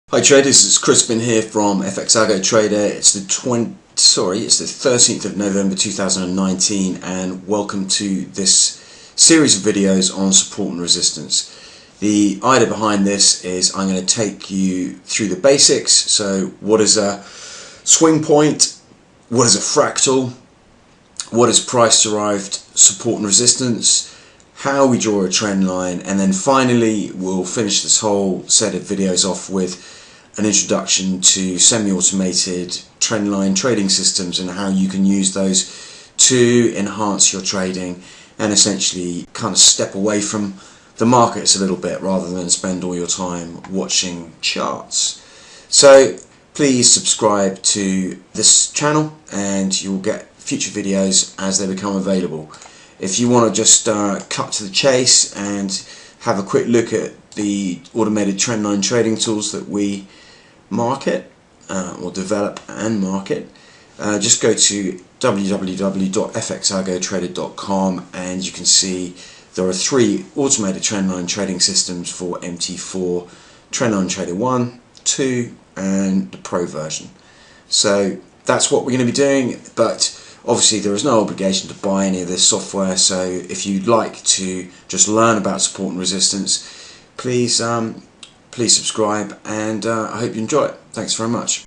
Hi traders, it's Crispin here from autotrade. It's the 13th of November 2019, and welcome to this series of videos on support and resistance. The idea behind this is I'm going to take you through the basics. So what is a swing point, what is a fractal, what is price derived support and resistance, how we draw a trend line, and then finally we'll finish this whole set of videos off with an introduction to semi-automated trend line trading systems and how you can use those to enhance your trading and essentially kind of step away from the markets a little bit rather than spend all your time watching charts. So please subscribe to this channel and you'll get future videos as they become available. If you want to just cut to the chase and have a quick look at the automated trendline trading tools that we market or develop and market, just go to www.fxalgotrader.com and you can see there are 3 automated trendline trading systems for MT4: Trendline Trader 1, 2 and the Pro version. So that's what we're going to be doing, but obviously there is no obligation to buy any of this software, so if you'd like to just learn about support and resistance, please subscribe, and I hope you enjoy it. Thanks very much.